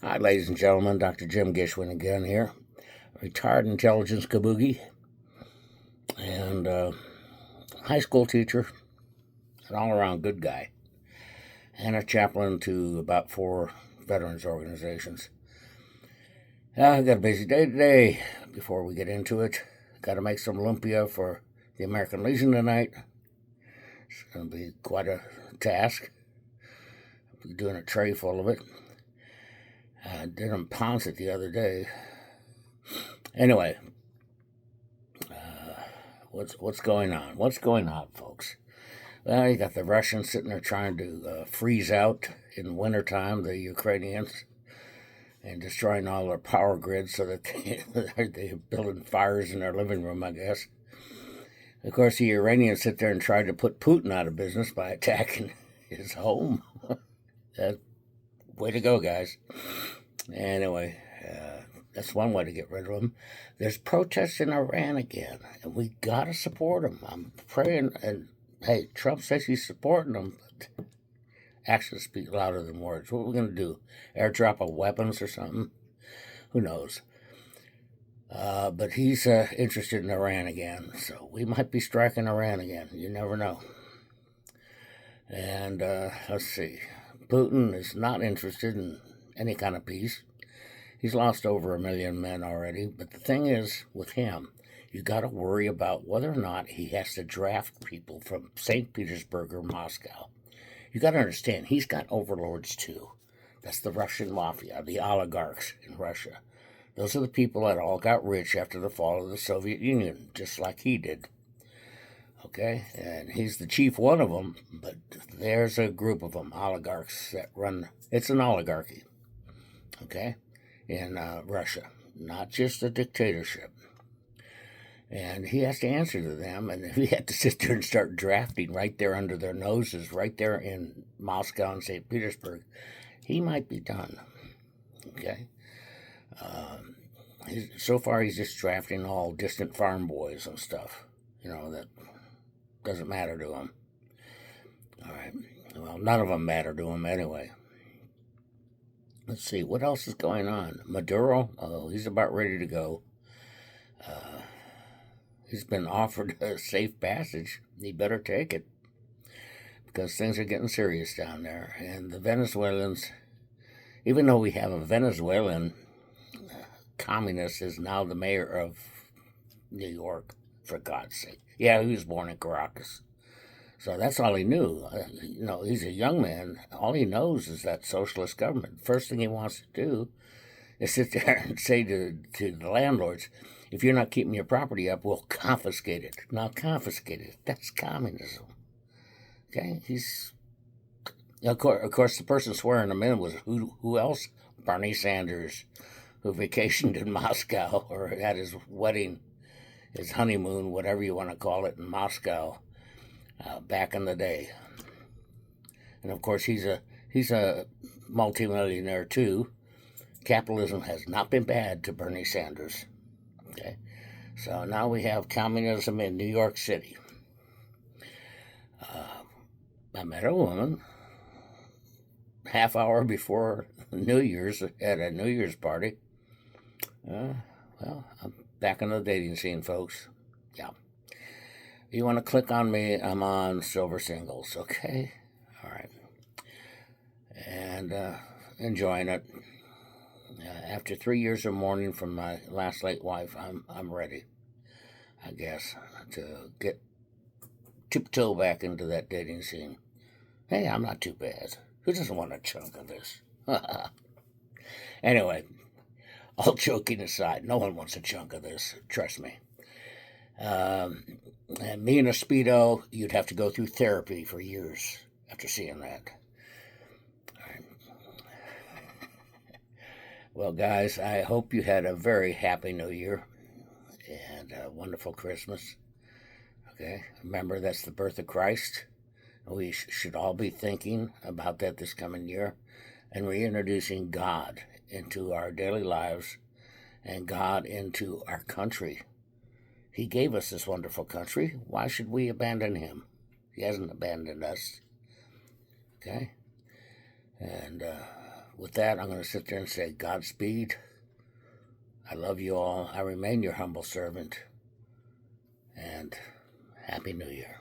Hi, ladies and gentlemen. Dr. Jim Gishwin again here. Retired intelligence kabuki and high school teacher, an all-around good guy, and a chaplain to about 4 veterans organizations. I've got a busy day today. Before we get into it, got to make some lumpia for the American Legion tonight. It's going to be quite a task. I'll be doing a tray full of it. I did them pounce it the other day. Anyway, what's going on? What's going on, folks? Well, you got the Russians sitting there trying to freeze out in wintertime the Ukrainians and destroying all their power grids so that they're building fires in their living room, I guess. Of course, the Iranians sit there and try to put Putin out of business by attacking his home. Way to go, guys. Anyway, that's one way to get rid of them. There's protests in Iran again, and we got to support them. I'm praying, and hey, Trump says he's supporting them, but actions speak louder than words. What are we going to do? Airdrop of weapons or something? Who knows? But he's interested in Iran again, so we might be striking Iran again. You never know. And let's see. Putin is not interested in any kind of peace. He's lost over 1 million men already. But the thing is, with him, you got to worry about whether or not he has to draft people from St. Petersburg or Moscow. You got to understand, he's got overlords too. That's the Russian mafia, the oligarchs in Russia. Those are the people that all got rich after the fall of the Soviet Union, just like he did. Okay, and he's the chief one of them, but there's a group of them, oligarchs, that run, it's an oligarchy, okay, in Russia, not just a dictatorship. And he has to answer to them, and if he had to sit there and start drafting right there under their noses, right there in Moscow and St. Petersburg, he might be done, okay. So far he's just drafting all distant farm boys and stuff, that doesn't matter to him. All right. Well, none of them matter to him anyway. Let's see. What else is going on? Maduro, he's about ready to go. He's been offered a safe passage. He better take it because things are getting serious down there. And the Venezuelans, even though we have a Venezuelan communist, is now the mayor of New York, for God's sake. Yeah, he was born in Caracas. So that's all he knew. He's a young man. All he knows is that socialist government. First thing he wants to do is sit there and say to the landlords, if you're not keeping your property up, we'll confiscate it. Now, confiscate it. That's communism. Okay? Of course, the person swearing him in was who else? Bernie Sanders, who vacationed in Moscow or had his wedding, his honeymoon, whatever you want to call it, in Moscow back in the day. And of course, he's a multimillionaire too. Capitalism has not been bad to Bernie Sanders. Okay, so now we have communism in New York City. I met a woman half hour before New Year's at a New Year's party. Well, I'm back in the dating scene, folks. Yeah. If you want to click on me, I'm on Silver Singles, okay? All right. And enjoying it. After 3 years of mourning from my last late wife, I'm ready, I guess, to get tiptoe back into that dating scene. Hey, I'm not too bad. Who doesn't want a chunk of this? Anyway, all joking aside, no one wants a chunk of this. Trust me. And me and a Speedo, you'd have to go through therapy for years after seeing that. All right. Well, guys, I hope you had a very happy New Year and a wonderful Christmas. Okay, remember that's the birth of Christ. We should all be thinking about that this coming year and reintroducing God into our daily lives and God into our country. He gave us this wonderful country. Why should we abandon him? He hasn't abandoned us. Okay? And with that, I'm going to sit there and say Godspeed. I love you all. I remain your humble servant. And Happy New Year.